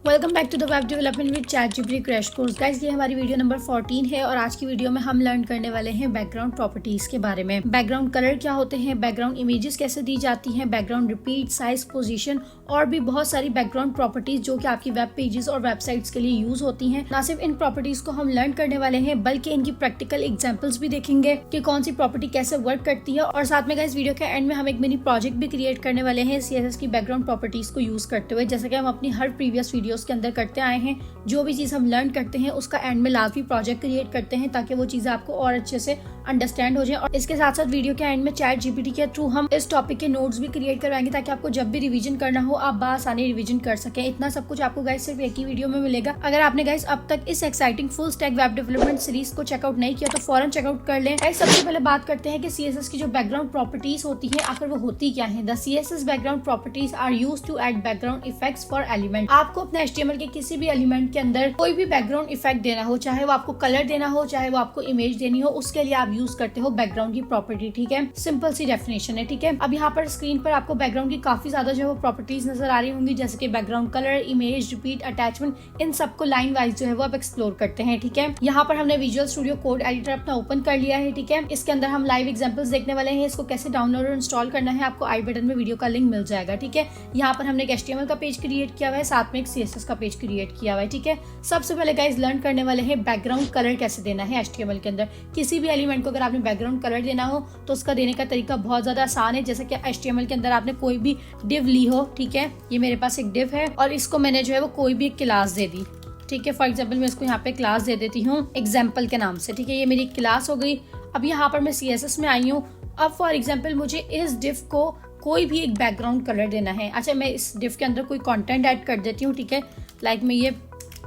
Welcome back to the web development with ChatGPT crash course. Guys, ये हमारी video number 14 है और आज की वीडियो में हम लर्न करने वाले हैं बैकग्राउंड प्रॉपर्टीज के बारे में। बैकग्राउंड कलर क्या होते हैं, बैकग्राउंड इमेजेस कैसे दी जाती हैं, बैकग्राउंड रिपीट, साइज, पोजीशन और भी बहुत सारी बैकग्राउंड प्रॉपर्टीज जो कि आपकी वेब पेजेस और वेबसाइट्स के लिए यूज होती हैं। ना सिर्फ इन प्रॉपर्टीज को हम लर्न करने वाले हैं बल्कि इनकी प्रैक्टिकल एग्जाम्पल्स भी देखेंगे कि कौन सी प्रॉपर्टी कैसे वर्क करती है। और साथ में गाइस, वीडियो के एंड में हम एक मिनी प्रोजेक्ट भी क्रिएट करने वाले हैं CSS की बैकग्राउंड प्रॉपर्टीज को यूज करते हुए, जैसे कि हम अपनी हर प्रीवियस वीडियोस के अंदर करते आए हैं। जो भी चीज हम लर्न करते हैं उसका एंड में लाजमी प्रोजेक्ट क्रिएट करते हैं ताकि वो चीजें आपको और अच्छे से अंडरस्टैंड हो जाए। और इसके साथ साथ वीडियो के एंड में ChatGPT के थ्रू हम इस टॉपिक के नोट्स भी क्रिएट करवाएंगे ताकि आपको जब भी रिवीजन करना हो आप बआसानी रिवीजन कर सकें। इतना सब कुछ आपको गाइस सिर्फ एक ही वीडियो में मिलेगा। अगर आपने गाइस अब तक इस exciting full stack web development series को चेकआउट नहीं किया तो फौरन चेकआउट कर लें। गाइस, सबसे पहले बात करते हैं कि CSS की जो बैकग्राउंड प्रॉपर्टीज होती है आखिर वो होती क्या है। The CSS background properties are used to add background effects for element. आपको अपने HTML के किसी भी एलिमेंट के अंदर कोई भी बैकग्राउंड इफेक्ट देना हो, चाहे वो आपको कलर देना हो, चाहे वो आपको इमेज देनी हो, उसके लिए आप यूज करते हो बैकग्राउंड की प्रॉपर्टी। ठीक है, सिंपल सी डेफिनेशन है। ठीक है, अब यहाँ पर स्क्रीन पर आपको बैकग्राउंड की काफी ज्यादा जो है वो प्रॉपर्टीज नजर आ रही होंगी, जैसे कि background colour, image, repeat, attachment. इन सबको लाइन वाइज जो है वो आप एक्सप्लोर करते हैं। ठीक है, यहाँ पर हमने विजुअल स्टूडियो कोड एडिटर अपना ओपन कर लिया है। ठीक है, इसके अंदर हम लाइव एग्जांपल्स देखने वाले हैं। इसको कैसे डाउनलोड और इंस्टॉल करना है आपको आई बटन में वीडियो का लिंक मिल जाएगा। ठीक है, यहाँ पर हमने एक HTML का पेज क्रिएट किया हुआ है, साथ में एक CSS का पेज क्रिएट किया हुआ है। ठीक है, सबसे पहले गाइस लर्न करने वाले हैं बैकग्राउंड कलर कैसे देना है HTML के अंदर। किसी भी एलिमेंट को अगर आपने बैकग्राउंड कलर देना हो तो उसका देने का तरीका बहुत ज्यादा आसान है। जैसे कि HTML के अंदर आपने कोई भी डिव ली हो, ठीक है, ये मेरे पास एक डिव है और इसको मैंने जो है वो कोई भी एक क्लास दे दी। ठीक है, फॉर एग्जाम्पल मैं इसको यहाँ पे क्लास दे देती हूँ एग्जाम्पल के नाम से। ठीक है, ये मेरी क्लास हो गई। अब यहाँ पर मैं CSS में आई हूँ। अब फॉर एग्जाम्पल मुझे इस डिव को कोई भी एक बैकग्राउंड कलर देना है। अच्छा, मैं इस डिव के अंदर कोई कंटेंट ऐड कर देती हूँ। ठीक है, लाइक मैं ये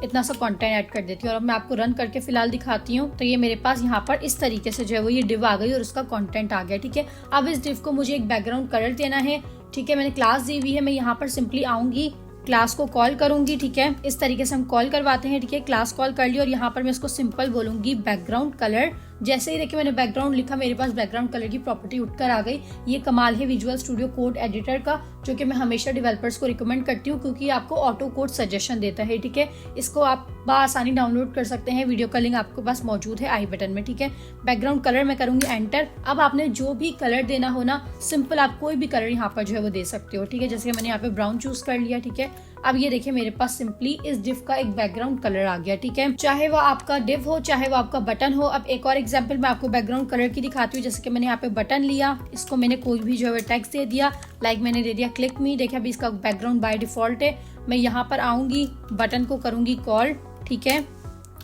इतना सा कंटेंट ऐड कर देती हूँ और अब मैं आपको रन करके फिलहाल दिखाती हूँ। तो ये मेरे पास यहाँ पर इस तरीके से जो है वो ये डिव आ गई और उसका कंटेंट आ गया। ठीक है, अब इस डिव को मुझे एक बैकग्राउंड कलर देना है। ठीक है, मैंने क्लास दी हुई है, मैं यहाँ पर सिंपली आऊंगी, क्लास को कॉल करूंगी। ठीक है, इस तरीके से हम कॉल करवाते हैं। ठीक है, क्लास कॉल कर ली और यहाँ पर मैं इसको सिंपल बोलूंगी बैकग्राउंड कलर। जैसे ही देखिए मैंने बैकग्राउंड लिखा, मेरे पास बैकग्राउंड कलर की प्रॉपर्टी उठकर आ गई। ये कमाल है विजुअल स्टूडियो कोड एडिटर का, जो कि मैं हमेशा डेवलपर्स को रिकमेंड करती हूँ क्योंकि आपको ऑटो कोड सजेशन देता है। ठीक है, इसको आप बआसानी डाउनलोड कर सकते हैं, वीडियो का लिंक आपके पास मौजूद है आई बटन में। ठीक है, बैकग्राउंड कलर मैं करूंगी एंटर। अब आपने जो भी कलर देना हो ना, सिंपल आप कोई भी कलर यहाँ पर जो है वो दे सकते हो। ठीक है, जैसे मैंने यहाँ पे ब्राउन चूज कर लिया। ठीक है, अब ये देखिए मेरे पास सिंपली इस डिव का एक बैकग्राउंड कलर आ गया। ठीक है, चाहे वो आपका डिव हो चाहे वो आपका बटन हो। अब एक और एग्जांपल मैं आपको बैकग्राउंड कलर की दिखाती हूँ। जैसे कि मैंने यहाँ पे बटन लिया, इसको मैंने कोई भी जो है टेक्स्ट दे दिया, लाइक मैंने दे दिया क्लिक मी। देखिए अभी इसका बैकग्राउंड बाय डिफॉल्ट है। मैं यहाँ पर आऊंगी, बटन को करूंगी कॉल। ठीक है,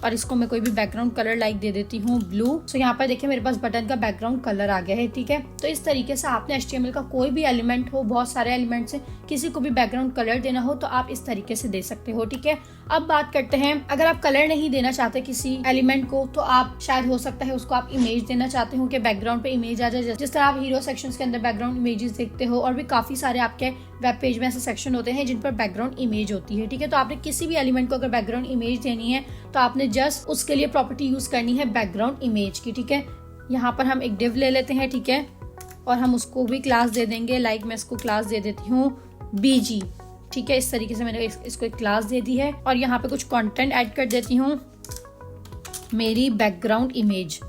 और इसको मैं कोई भी बैकग्राउंड कलर लाइक दे देती हूँ ब्लू। तो यहाँ पर देखिए मेरे पास बटन का बैकग्राउंड कलर आ गया है। ठीक है, तो इस तरीके से आपने HTML का कोई भी एलिमेंट हो, बहुत सारे एलिमेंट से किसी को भी बैकग्राउंड कलर देना हो तो आप इस तरीके से दे सकते हो। ठीक है, अब बात करते हैं, अगर आप कलर नहीं देना चाहते किसी एलिमेंट को तो आप शायद हो सकता है उसको आप इमेज देना चाहते हो कि बैकग्राउंड पे इमेज आ जाए। जिस तरह आप हीरो सेक्शंस के अंदर बैकग्राउंड इमेजेस देखते हो, और भी काफी सारे आपके वेब पेज में ऐसे सेक्शन होते हैं जिन पर बैकग्राउंड इमेज होती है। ठीक है, तो आपने किसी भी एलिमेंट को अगर बैकग्राउंड इमेज देनी है तो आपने जस्ट उसके लिए प्रॉपर्टी यूज करनी है बैकग्राउंड इमेज की। ठीक है, यहाँ पर हम एक डिव ले लेते हैं। ठीक है, और हम उसको भी क्लास दे देंगे, लाइक मैं इसको क्लास दे देती हूँ BG। ठीक है, इस तरीके से मैंने इसको एक क्लास दे दी है और यहाँ पे कुछ कंटेंट ऐड कर देती हूँ, मेरी बैकग्राउंड इमेज।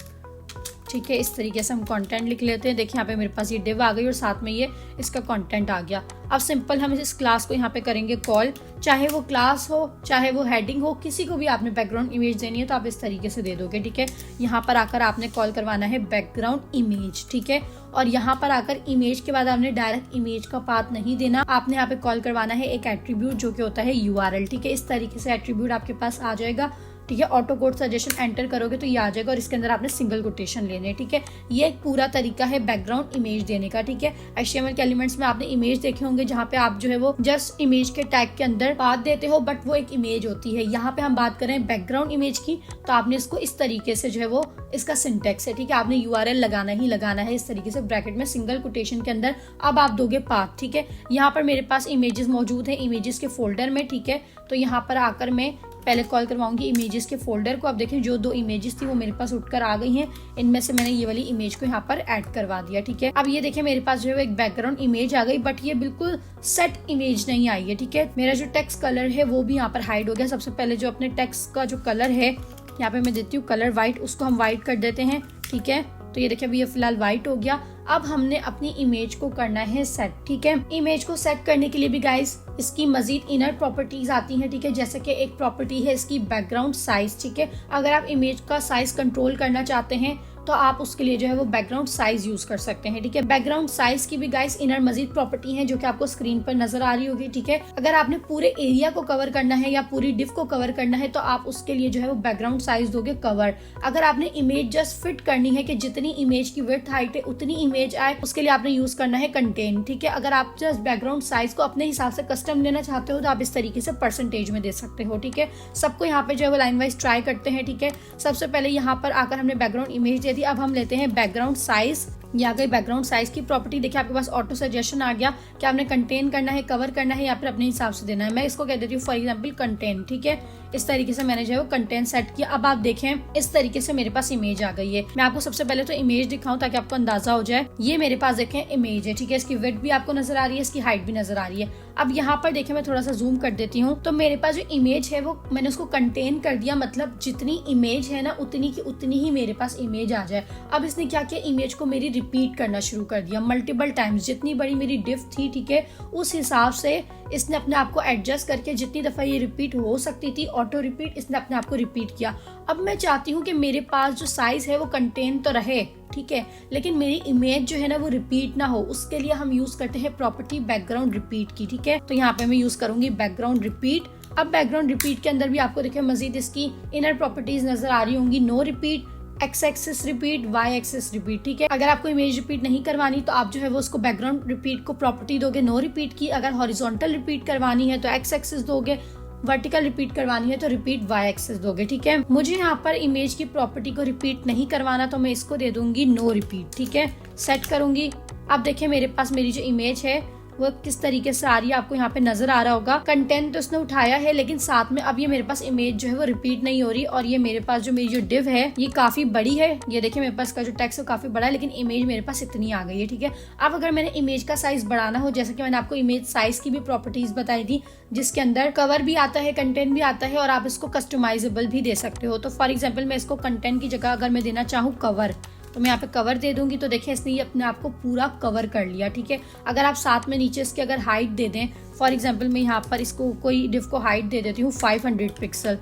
ठीक है, इस तरीके से हम कंटेंट लिख लेते हैं। देखिए यहाँ पे मेरे पास ये डिव आ गई और साथ में ये इसका कंटेंट आ गया। अब सिंपल हम इस क्लास को यहाँ पे करेंगे कॉल, चाहे वो क्लास हो चाहे वो हेडिंग हो, किसी को भी आपने बैकग्राउंड इमेज देनी है तो आप इस तरीके से दे दोगे। ठीक है, यहाँ पर आकर आपने कॉल करवाना है बैकग्राउंड इमेज। ठीक है, और यहाँ पर आकर इमेज के बाद आपने डायरेक्ट इमेज का पाथ नहीं देना, आपने यहाँ पे कॉल करवाना है एक एट्रीब्यूट जो कि होता है URL। ठीक है, इस तरीके से एट्रीब्यूट आपके पास आ जाएगा। ठीक है, ऑटो कोड सजेशन एंटर करोगे तो ये आ जाएगा और इसके अंदर आपने सिंगल कोटेशन लेने। ठीक है, ये एक पूरा तरीका है बैकग्राउंड इमेज देने का। ठीक है, HTML के एलिमेंट्स में आपने इमेज देखे होंगे जहाँ पे आप जो है वो जस्ट इमेज के टैग के अंदर पाथ देते हो, बट वो एक इमेज होती है। यहाँ पे हम बात करें बैकग्राउंड इमेज की तो आपने इसको इस तरीके से जो है वो इसका सिंटेक्स है। ठीक है, आपने URL लगाना ही लगाना है इस तरीके से ब्रैकेट में सिंगल कोटेशन के अंदर। अब आप दोगे पाथ। ठीक है, यहाँ पर मेरे पास इमेजेस मौजूद है इमेजेस के फोल्डर में। ठीक है, तो यहाँ पर आकर मैं पहले कॉल करवाऊंगी इमेजेस के फोल्डर को। अब देखें जो 2 इमेजेस थी वो मेरे पास उठकर आ गई हैं। इनमें से मैंने ये वाली इमेज को यहाँ पर ऐड करवा दिया, ठीक है। अब ये देखें मेरे पास जो है एक बैकग्राउंड इमेज आ गई, बट ये बिल्कुल सेट इमेज नहीं आई है, ठीक है। मेरा जो टेक्स्ट कलर है वो भी यहाँ पर हाइड हो गया। सबसे पहले जो अपने टेक्स्ट का जो कलर है यहाँ पे मैं देती हूँ कलर व्हाइट, उसको हम व्हाइट कर देते हैं, ठीक है। तो ये देखिए अभी ये फिलहाल व्हाइट हो गया। अब हमने अपनी इमेज को करना है सेट, ठीक है। इमेज को सेट करने के लिए भी गाइस इसकी मजीद इनर प्रॉपर्टीज आती हैं, ठीक है। जैसे कि एक प्रॉपर्टी है इसकी बैकग्राउंड साइज, ठीक है। अगर आप इमेज का साइज कंट्रोल करना चाहते हैं तो आप उसके लिए जो है वो बैकग्राउंड साइज यूज कर सकते हैं, ठीक है। बैकग्राउंड साइज की भी गाइस इनर मजीद प्रॉपर्टी है जो कि आपको स्क्रीन पर नजर आ रही होगी, ठीक है। अगर आपने पूरे एरिया को कवर करना है या पूरी डिव को कवर करना है तो आप उसके लिए जो है वो बैकग्राउंड साइज दोगे कवर। अगर आपने इमेज जस्ट फिट करनी है कि जितनी इमेज की विड्थ हाइट है उतनी इमेज आए, उसके लिए आपने यूज करना है कंटेन, ठीक है। अगर आप जस्ट बैकग्राउंड साइज को अपने हिसाब से कस्टम लेना चाहते हो तो आप इस तरीके से परसेंटेज में दे सकते हो, ठीक है। सबको यहाँ पे जो है वो लाइन वाइज ट्राई करते हैं, ठीक है। सबसे पहले यहाँ पर आकर हमने बैकग्राउंड इमेज दे दी। अब हम लेते हैं बैकग्राउंड साइज। ये आ गई बैकग्राउंड साइज की प्रॉपर्टी। देखिए आपके पास ऑटो सजेशन आ गया कि आपने कंटेन करना है, कवर करना है या फिर अपने हिसाब से देना है। मैं इसको कह देती हूँ फॉर एग्जांपल कंटेन, ठीक है। इस तरीके से मैंने जो है वो कंटेंट सेट किया। अब आप देखें इस तरीके से मेरे पास इमेज आ गई है। मैं आपको सबसे पहले तो इमेज दिखाऊं ताकि आपको अंदाजा हो जाए। ये मेरे पास देखें इमेज है, ठीक है। इसकी विड्थ भी आपको नजर आ रही है, इसकी हाइट भी नजर आ रही है। अब यहाँ पर देखें मैं थोड़ा सा जूम कर देती हूँ तो मेरे पास जो इमेज है वो मैंने उसको कंटेन कर दिया, मतलब जितनी इमेज है ना उतनी की उतनी ही मेरे पास इमेज आ जाए। अब इसने क्या किया, इमेज को मेरी रिपीट करना शुरू कर दिया मल्टीपल टाइम्स। जितनी बड़ी मेरी डिव थी, ठीक है, उस हिसाब से इसने अपने आप को एडजस्ट करके जितनी दफा ये रिपीट हो सकती थी ऑटो रिपीट, इसने अपने आप को रिपीट किया। अब मैं चाहती हूँ कि मेरे पास जो साइज है वो कंटेन तो रहे, ठीक है, लेकिन मेरी इमेज जो है ना वो रिपीट ना हो। उसके लिए हम यूज करते हैं प्रॉपर्टी बैकग्राउंड रिपीट की, ठीक है। तो यहाँ पे मैं यूज करूंगी बैकग्राउंड रिपीट। अब बैकग्राउंड रिपीट के अंदर भी आपको देखिए मजीद इसकी इनर प्रॉपर्टीज नजर आ रही होंगी। No repeat, X axis repeat, Y axis repeat, ठीक है। अगर आपको इमेज रिपीट नहीं करवानी तो आप जो है वो उसको बैकग्राउंड रिपीट को प्रॉपर्टी दोगे नो रिपीट की। अगर हॉरिजॉन्टल रिपीट करवानी है तो एक्स एक्सिस दोगे, वर्टिकल रिपीट करवानी है तो रिपीट वाई एक्सिस दोगे, ठीक है। मुझे यहाँ पर इमेज की प्रॉपर्टी को रिपीट नहीं करवाना तो मैं इसको दे दूंगी नो रिपीट, ठीक है। सेट करूंगी। अब देखिए मेरे पास मेरी जो इमेज है वो किस तरीके से आ रही है, आपको यहाँ पे नजर आ रहा होगा। कंटेंट तो उसने उठाया है लेकिन साथ में अब ये मेरे पास इमेज जो है वो रिपीट नहीं हो रही। और ये मेरे पास जो मेरी जो डिव है ये काफी बड़ी है। ये देखिए मेरे पास का जो टेक्स्ट है काफी बड़ा है लेकिन इमेज मेरे पास इतनी आ गई है, ठीक है। अब अगर मैंने इमेज का साइज बढ़ाना हो, जैसे कि मैंने आपको इमेज साइज की भी प्रॉपर्टीज बताई थी जिसके अंदर कवर भी आता है, कंटेंट भी आता है और आप इसको कस्टमाइजेबल भी दे सकते हो। तो फॉर एग्जाम्पल मैं इसको कंटेंट की जगह अगर मैं देना चाहूँ कवर तो मैं यहाँ पे कवर दे दूंगी। तो देखिए इसने ये अपने आप को पूरा कवर कर लिया, ठीक है। अगर आप साथ में नीचे इसके अगर हाइट दे दें, फॉर एग्जांपल मैं यहाँ पर इसको कोई डिव को हाइट दे देती हूँ 500 पिक्सल,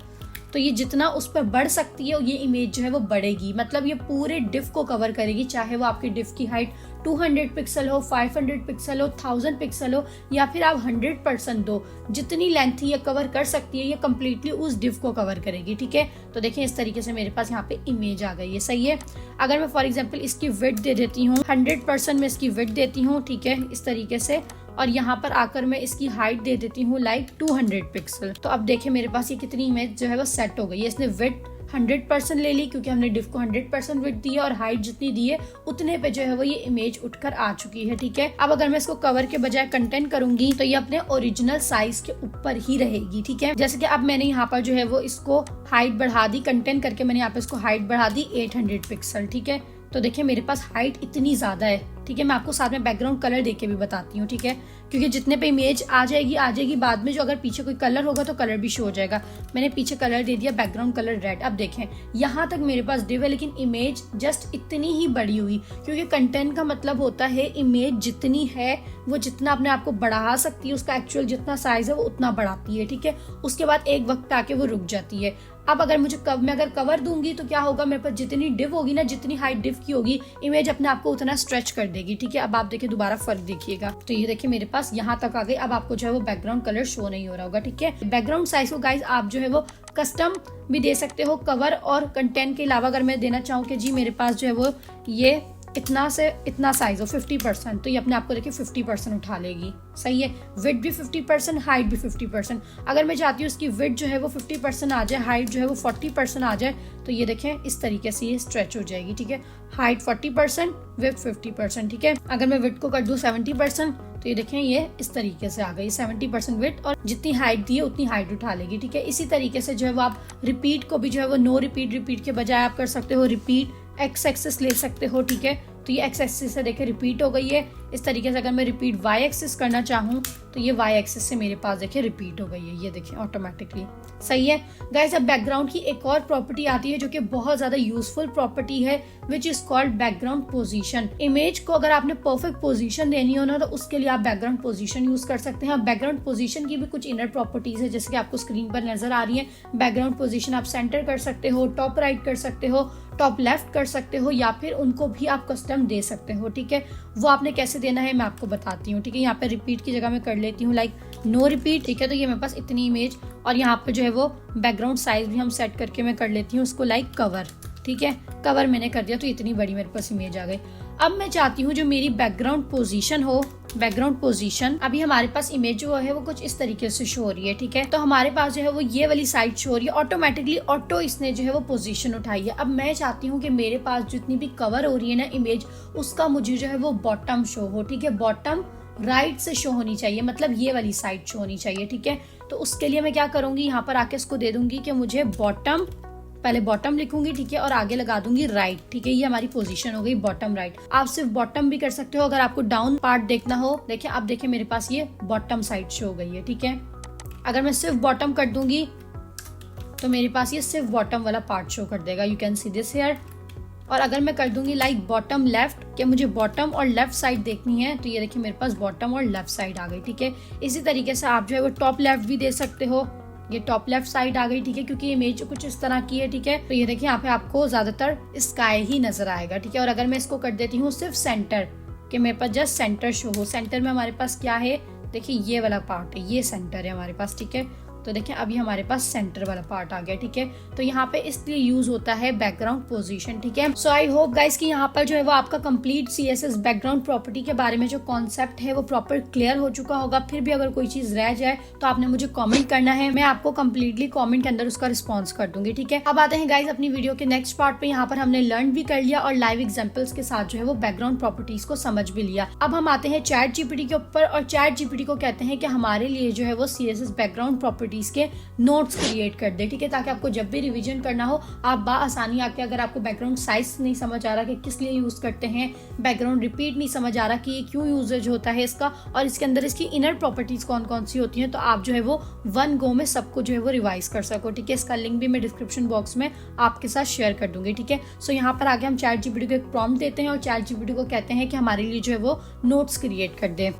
तो ये जितना उस पर बढ़ सकती है ये इमेज जो है वो बढ़ेगी। मतलब ये पूरे डिव को कवर करेगी, चाहे वो आपकी डिव की हाइट 200 पिक्सल हो, 500 पिक्सल हो, 1000 पिक्सल हो या फिर आप 100% दो। जितनी लेंथ ये कवर कर सकती है ये कम्प्लीटली उस डिव को कवर करेगी, ठीक है। तो देखिए इस तरीके से मेरे पास यहाँ पे इमेज आ गई है, सही है। अगर मैं फॉर एग्जाम्पल इसकी विड्थ दे देती हूँ 100% में इसकी विड्थ देती हूँ, ठीक है, इस तरीके से। और यहाँ पर आकर मैं इसकी हाइट दे देती हूँ लाइक 200 पिक्सल। तो अब देखिए मेरे पास ये कितनी इमेज जो है वो सेट हो गई है। इसने विड्थ 100% ले ली क्योंकि हमने डिव को 100% विड्थ दी है और हाइट जितनी दी है उतने पे जो है वो ये इमेज उठकर आ चुकी है, ठीक है। अब अगर मैं इसको कवर के बजाय कंटेंट करूंगी तो ये अपने ओरिजिनल साइज के ऊपर ही रहेगी, ठीक है। जैसे कि अब मैंने यहाँ पर जो है वो इसको हाइट बढ़ा दी, कंटेंट करके मैंने यहाँ पे इसको हाइट बढ़ा दी 800 पिक्सल, ठीक है। तो देखिए मेरे पास हाइट इतनी ज्यादा है, ठीक है। मैं आपको साथ में बैकग्राउंड कलर देके भी बताती हूँ, ठीक है, क्योंकि जितने पे इमेज आ जाएगी बाद में जो अगर पीछे कोई कलर होगा तो कलर भी शो हो जाएगा। मैंने पीछे कलर दे दिया बैकग्राउंड कलर रेड। अब देखें यहाँ तक मेरे पास डिव है लेकिन इमेज जस्ट इतनी ही बड़ी हुई, क्योंकि कंटेंट का मतलब होता है इमेज जितनी है वो जितना अपने आप को बढ़ा सकती है, उसका एक्चुअल जितना साइज है वो उतना बढ़ाती है, ठीक है। उसके बाद एक वक्त आके वो रुक जाती है। अब अगर मैं अगर कवर दूंगी तो क्या होगा, मेरे पास जितनी डिव होगी ना, जितनी हाइट डिव की होगी इमेज अपने आप को उतना स्ट्रेच कर देगी, ठीक है। अब आप देखिए दोबारा फर्क देखिएगा, तो ये देखिए मेरे पास यहाँ तक आ गई। अब आपको जो है वो बैकग्राउंड कलर शो नहीं हो रहा होगा, ठीक है। बैकग्राउंड साइज को गाइस आप जो है वो कस्टम भी दे सकते हो कवर और कंटेंट के अलावा। अगर मैं देना चाहूँ कि जी मेरे पास जो है वो ये इतना से इतना साइज हो 50%, तो ये अपने आप को देखिए 50% उठा लेगी, सही है। विड्थ भी 50%, हाइट भी 50%। अगर मैं चाहती हूँ इसकी विड्थ जो है वो 50% आ जाए, हाइट जो है वो 40% आ जाए, तो ये देखें इस तरीके से ये स्ट्रेच हो जाएगी, ठीक है। हाइट 40%, विड्थ 50%, ठीक है। अगर मैं विड्थ को कर दूं 70%, तो ये देखें ये इस तरीके से आ गई 70% विड्थ, और जितनी हाइट दी है उतनी हाइट उठा लेगी। ठीक है, इसी तरीके से जो है वो आप रिपीट को भी जो है वो नो रिपीट के बजाय आप कर सकते हो रिपीट एक्स एक्सिस ले सकते हो। ठीक है, तो ये एक्स एक्सिस से देखिए रिपीट हो गई है। इस तरीके से अगर मैं रिपीट वाई एक्सिस करना चाहूँ तो ये वाई एक्सिस से मेरे पास देखिए रिपीट हो गई है, ये देखिए ऑटोमेटिकली। सही है गाइस। अब बैकग्राउंड की एक और प्रॉपर्टी आती है जो कि बहुत ज्यादा यूजफुल प्रॉपर्टी है, which is called background position. Image को अगर आपने परफेक्ट पोजीशन देनी हो ना तो उसके लिए आप बैकग्राउंड पोजीशन यूज कर सकते हैं। बैकग्राउंड पोजीशन की भी कुछ इनर प्रॉपर्टीज है जैसे कि आपको स्क्रीन पर नजर आ रही है। बैकग्राउंड पोजीशन आप सेंटर कर सकते हो, टॉप राइट कर सकते हो, टॉप लेफ्ट कर सकते हो, या फिर उनको भी आप कस्टम दे सकते हो। ठीक है, वो आपने कैसे देना है मैं आपको बताती हूँ। ठीक है, यहाँ पे रिपीट की जगह मैं कर लेती हूँ लाइक नो रिपीट। ठीक है, तो ये मेरे पास इतनी इमेज, और यहाँ पे जो है वो बैकग्राउंड साइज भी हम सेट करके मैं कर लेती हूँ उसको लाइक कवर। ठीक है, कवर मैंने कर दिया तो इतनी बड़ी मेरे पास इमेज आ गई। अब मैं चाहती हूँ जो मेरी बैकग्राउंड पोजीशन हो, बैकग्राउंड पोजीशन अभी हमारे पास इमेज जो है वो कुछ इस तरीके से शो हो रही है। ठीक है, तो हमारे पास जो है वो ये वाली साइड शो हो रही है, ऑटोमेटिकली ऑटो इसने जो है वो पोजीशन उठाई है। अब मैं चाहती हूँ कि मेरे पास जितनी भी कवर हो रही है ना इमेज, उसका मुझे जो है वो बॉटम शो हो। ठीक है, बॉटम राइट से शो होनी चाहिए, मतलब ये वाली साइड शो होनी चाहिए। ठीक है, तो उसके लिए मैं क्या करूंगी, यहाँ पर आके इसको दे दूंगी कि मुझे बॉटम, पहले बॉटम लिखूंगी। ठीक है, और आगे लगा दूंगी राइट। ठीक है, ये हमारी पोजीशन हो गई बॉटम राइट। आप सिर्फ बॉटम भी कर सकते हो अगर आपको डाउन पार्ट देखना हो। देखिए अब देखिए मेरे पास ये बॉटम साइड शो हो गई है। ठीक है, अगर मैं सिर्फ बॉटम कर दूंगी तो मेरे पास ये सिर्फ बॉटम वाला पार्ट शो कर देगा, you can see this here. और अगर मैं कर दूंगी लाइक बॉटम लेफ्ट, कि मुझे बॉटम और लेफ्ट साइड देखनी है, तो ये देखिए मेरे पास बॉटम और लेफ्ट साइड आ गई। ठीक है, इसी तरीके से आप जो है वो टॉप लेफ्ट भी दे सकते हो, ये टॉप लेफ्ट साइड आ गई। ठीक है, क्योंकि इमेज कुछ इस तरह की है। ठीक है, तो ये देखिए यहाँ पे आपको ज्यादातर स्काई ही नजर आएगा। ठीक है, और अगर मैं इसको कर देती हूँ सिर्फ सेंटर, कि मेरे पास जस्ट सेंटर शो हो, सेंटर में हमारे पास क्या है, देखिए ये वाला पार्ट है, ये सेंटर है हमारे पास। ठीक है, तो देखिए अभी हमारे पास सेंटर वाला पार्ट आ गया। ठीक है, तो यहाँ पे इसलिए यूज होता है बैकग्राउंड पोजीशन। ठीक है, सो आई होप गाइस कि यहाँ पर जो है वो आपका कंप्लीट CSS बैकग्राउंड प्रॉपर्टी के बारे में जो कॉन्सेप्ट है वो प्रॉपर क्लियर हो चुका होगा। फिर भी अगर कोई चीज रह जाए तो आपने मुझे कॉमेंट करना है, मैं आपको कम्प्लीटली कॉमेंट के अंदर उसका रिस्पॉन्स कर दूंगी। ठीक है, अब आते हैं गाइज अपनी वीडियो के नेक्स्ट पार्ट पे। यहाँ पर हमने लर्न भी कर लिया और लाइव एग्जाम्पल्स के साथ जो है वो बैकग्राउंड प्रॉपर्टीज को समझ भी लिया। अब हम आते हैं चैट जीपीटी के ऊपर, और चैट जीपीटी को कहते हैं कि हमारे लिए जो है वो CSS बैकग्राउंड प्रॉपर्टीज के नोट्स क्रिएट कर दे। ठीक है, ताकि आपको जब भी रिवीजन करना हो आप आसानी आके, अगर आपको बैकग्राउंड साइज नहीं समझ आ रहा कि किस लिए यूज करते हैं, बैकग्राउंड रिपीट नहीं समझ आ रहा कि ये क्यों यूजेज होता है इसका, और इसके अंदर इसकी इनर प्रॉपर्टीज कौन कौन सी होती हैं, तो आप जो है वो वन गो में सबको जो है वो रिवाइज कर सको। ठीक है, इसका लिंक भी मैं डिस्क्रिप्शन बॉक्स में आपके साथ शेयर कर दूंगी। ठीक है, सो यहाँ पर आगे हम चैट जीपीटी को एक प्रॉम्प्ट देते हैं और चैट जीपीटी को कहते हैं कि हमारे लिए जो है वो नोट्स क्रिएट कर दे।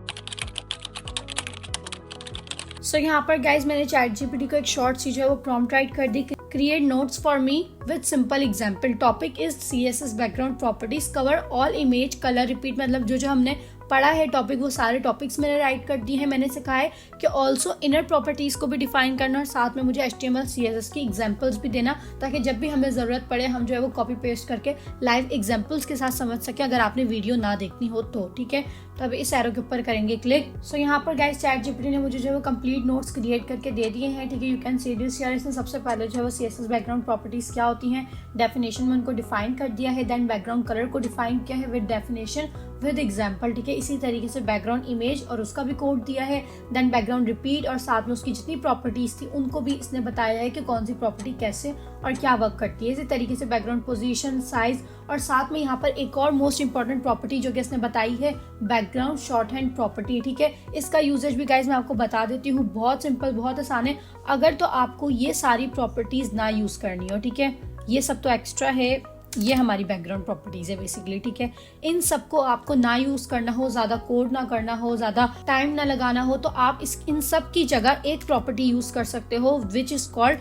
सो यहाँ पर गाइज मैंने चैट जीपीटी को एक शॉर्ट सी जो है वो प्रॉम्प्ट राइट कर दी, create notes for me with simple example, topic is CSS background properties, cover all image colour repeat. मतलब जो जो हमने पढ़ा है टॉपिक वो सारे टॉपिक्स मैंने राइट कर दिए हैं। मैंने सिखाया है कि ऑल्सो इनर प्रॉपर्टीज को भी डिफाइन करना और साथ में मुझे HTML CSS की एग्जांपल्स भी देना, ताकि जब भी हमें जरूरत पड़े हम जो है वो कॉपी पेस्ट करके लाइव एग्जांपल्स के साथ समझ सके, अगर आपने वीडियो ना देखनी हो तो। ठीक है, तो अब इस एरो के ऊपर करेंगे क्लिक। सो यहाँ पर गाइस चैट जीपीटी ने मुझे जो है वो कंप्लीट नोट्स क्रिएट करके दे दिए हैं। ठीक है, you can see this here. इसने सबसे पहले जो है वो CSS बैकग्राउंड प्रॉपर्टीज क्या होती हैं डेफिनेशन में उनको डिफाइन कर दिया है, देन बैकग्राउंड कलर को डिफाइन किया है विद डेफिनेशन विद एग्जाम्पल। ठीक है, इसी तरीके से बैकग्राउंड इमेज और उसका भी कोड दिया है, देन बैकग्राउंड रिपीट और साथ में उसकी जितनी प्रॉपर्टीज थी उनको भी इसने बताया है कि कौन सी प्रॉपर्टी कैसे और क्या वर्क करती है। इसी तरीके से बैकग्राउंड पोजीशन, साइज, और साथ में यहाँ पर एक और मोस्ट इंपॉर्टेंट प्रॉपर्टी जो कि इसने बताई है बैकग्राउंड शॉर्ट हैंड प्रॉपर्टी। ठीक है, इसका यूजेज भी गाइज मैं आपको बता देती हूँ, बहुत सिंपल, बहुत आसान है। अगर तो आपको ये सारी प्रॉपर्टीज ना यूज करनी हो, ठीक है, ये सब तो एक्स्ट्रा है, ये हमारी बैकग्राउंड प्रॉपर्टीज है बेसिकली। ठीक है, इन सबको आपको ना यूज करना हो, ज्यादा कोड ना करना हो, ज्यादा टाइम ना लगाना हो, तो आप इन सब की जगह एक प्रॉपर्टी यूज कर सकते हो which is called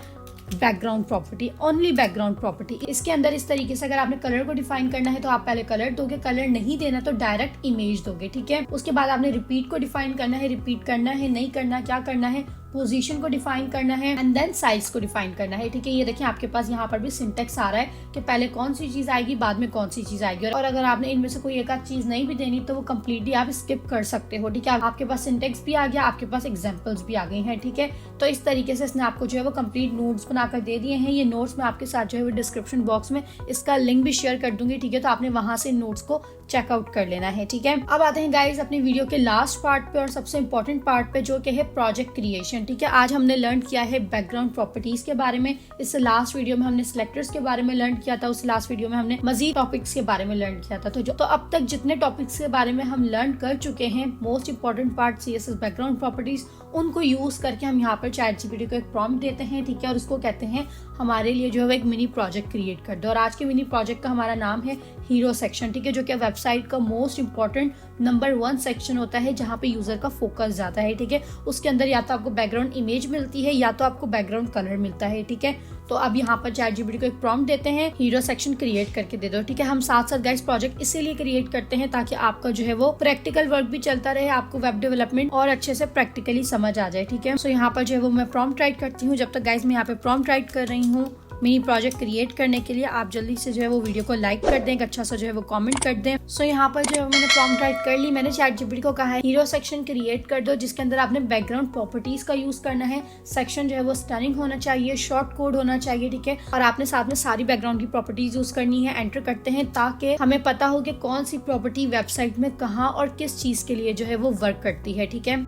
background property, only background property. इसके अंदर इस तरीके से अगर आपने कलर को डिफाइन करना है तो आप पहले कलर दोगे, कलर नहीं देना तो डायरेक्ट इमेज दोगे। ठीक है, उसके बाद आपने रिपीट को डिफाइन करना है, रिपीट करना है नहीं करना, क्या करना है पोजीशन को डिफाइन करना है एंड देन साइज को डिफाइन करना है। ठीक है, ये देखिए आपके पास यहाँ पर भी सिंटेक्स आ रहा है कि पहले कौन सी चीज आएगी, बाद में कौन सी चीज आएगी। और अगर आपने इनमें से कोई एक आध चीज नहीं भी देनी तो वो कम्प्लीटली आप स्किप कर सकते हो। ठीक है, आपके पास सिंटेक्स भी आ गया, आपके पास एग्जाम्पल्स भी आ गई हैं। ठीक है, तो इस तरीके से इसने आपको जो है वो कंप्लीट नोट्स बनाकर दे दिए हैं। ये नोट्स मैं आपके साथ जो है वो डिस्क्रिप्शन बॉक्स में इसका लिंक भी शेयर कर दूंगी। ठीक है, तो आपने वहां से नोट्स को चेकआउट कर लेना है। ठीक है, अब आते हैं गाइज अपनी वीडियो के लास्ट पार्ट पे और सबसे इंपॉर्टेंट पार्ट पे, जो कि है प्रोजेक्ट क्रिएशन। ठीक है, आज हमने लर्न किया है बैकग्राउंड प्रॉपर्टीज के बारे में। इस लास्ट वीडियो में हमने सिलेक्टर्स के बारे में लर्न किया था, उस लास्ट वीडियो में हमने मजीद टॉपिक्स के बारे में लर्न किया था। तो अब तक जितने टॉपिक्स के बारे में हम लर्न कर चुके हैं, most important part CSS background properties, उनको यूज करके हम यहाँ पर ChatGPT को एक प्रॉम्प्ट देते हैं। ठीक है, और उसको कहते हैं हमारे लिए जो है एक मिनी प्रोजेक्ट क्रिएट कर दो। और आज के मिनी प्रोजेक्ट का हमारा नाम है हीरो सेक्शन। ठीक है, जो कि वेबसाइट का मोस्ट इंपॉर्टेंट नंबर 1 सेक्शन होता है, जहाँ पे यूजर का फोकस जाता है। ठीक है, उसके अंदर या तो आपको बैकग्राउंड इमेज मिलती है या तो आपको बैकग्राउंड कलर मिलता है। ठीक है, तो अब यहाँ पर ChatGPT को एक प्रॉम्प्ट देते हैं, हीरो सेक्शन क्रिएट करके दे दो। ठीक है, हम साथ साथ गाइस प्रोजेक्ट इसीलिए क्रिएट करते हैं ताकि आपका जो है वो प्रैक्टिकल वर्क भी चलता रहे, आपको वेब डेवलपमेंट और अच्छे से प्रैक्टिकली समझ आ जाए। ठीक है, सो यहाँ पर जो है वो मैं प्रॉम्प्ट राइट करती हूँ। जब तक गाइस मैं यहाँ पे प्रॉम्प्ट राइट कर रही हूँ मिनी प्रोजेक्ट क्रिएट करने के लिए, आप जल्दी से जो है वो वीडियो को लाइक कर दें, एक अच्छा सा जो है वो कमेंट कर दें। सो यहाँ पर जो है मैंने प्रॉम्प्ट राइट कर ली। मैंने ChatGPT को कहा है हीरो सेक्शन क्रिएट कर दो, जिसके अंदर आपने बैकग्राउंड प्रॉपर्टीज का यूज करना है। सेक्शन जो है वो स्टनिंग होना चाहिए, शॉर्ट कोड होना चाहिए। ठीक है, और आपने साथ में सारी बैकग्राउंड की प्रॉपर्टीज यूज करनी है। एंटर करते हैं ताकि हमें पता हो कि कौन सी प्रॉपर्टी वेबसाइट में कहाँ और किस चीज के लिए जो है वो वर्क करती है। ठीक है,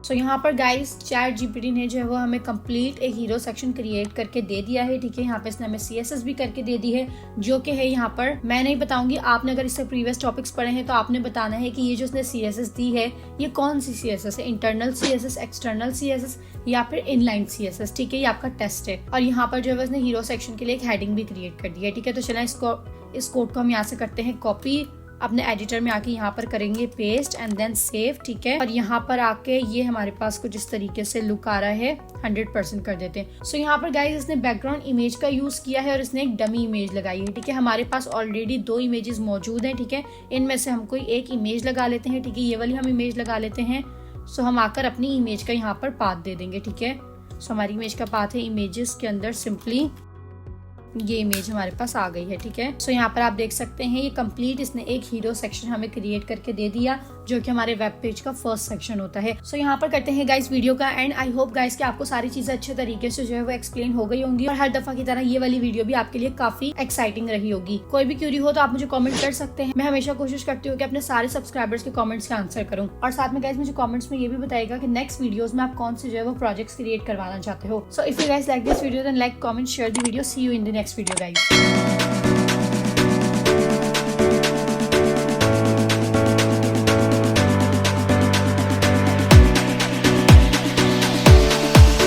सो यहाँ पर गाइस ChatGPT ने जो है वो हमें कंप्लीट एक हीरो सेक्शन क्रिएट करके दे दिया है। ठीक है, यहाँ पे इसने हमें CSS भी करके दे दी है, जो कि है यहाँ पर मैं नहीं बताऊंगी। आपने अगर इससे प्रीवियस टॉपिक्स पढ़े हैं तो आपने बताना है कि ये जो इसने CSS दी है ये कौन सी CSS है, इंटरनल CSS, एक्सटर्नल CSS या फिर इनलाइन CSS। ठीक है, ये आपका टेस्ट है। और यहाँ पर जो है इसने हीरो सेक्शन के लिए एक हेडिंग भी क्रिएट कर दी है। ठीक है, तो चला इस कोड को हम यहाँ से करते हैं कॉपी, अपने एडिटर में आके यहाँ पर करेंगे पेस्ट एंड देन सेव। ठीक है, और यहाँ पर आके ये हमारे पास कुछ इस तरीके से लुक आ रहा है, 100% कर देते हैं। सो यहाँ पर गाइस इसने बैकग्राउंड इमेज का यूज किया है और इसने एक डमी इमेज लगाई है। ठीक है, हमारे पास ऑलरेडी 2 इमेजेस मौजूद हैं। ठीक है, इनमें से हम कोई एक इमेज लगा लेते हैं। ठीक है, ये वाली हम इमेज लगा लेते हैं। सो हम आकर अपनी इमेज का यहाँ पर पाथ दे देंगे। ठीक है, सो हमारी इमेज का पाथ है इमेजेस के अंदर सिंपली ये इमेज हमारे पास आ गई है। ठीक है, सो यहाँ पर आप देख सकते हैं ये कंप्लीट इसने एक हीरो सेक्शन हमें क्रिएट करके दे दिया, जो कि हमारे वेब पेज का फर्स्ट सेक्शन होता है। सो यहाँ पर करते हैं गाइस वीडियो का एंड। आई होप गाइस कि आपको सारी चीजें अच्छे तरीके से जो है वो एक्सप्लेन हो गई होंगी और हर दफा की तरह ये वाली वीडियो भी आपके लिए काफी एक्साइटिंग रही होगी। कोई भी क्यूरी हो तो आप मुझे कमेंट कर सकते हैं। मैं हमेशा कोशिश करती हूँ कि अपने सारे सब्सक्राइबर्स के कमेंट्स का आंसर करूँ। और साथ में गाइस मुझे कमेंट्स में ये भी बताएगा कि नेक्स्ट वीडियोस में आप कौन से जो है वो प्रोजेक्ट्स क्रिएट करवाना चाहते हो। So if you guys like this video then like, comment, share the video. See you in the next video guys.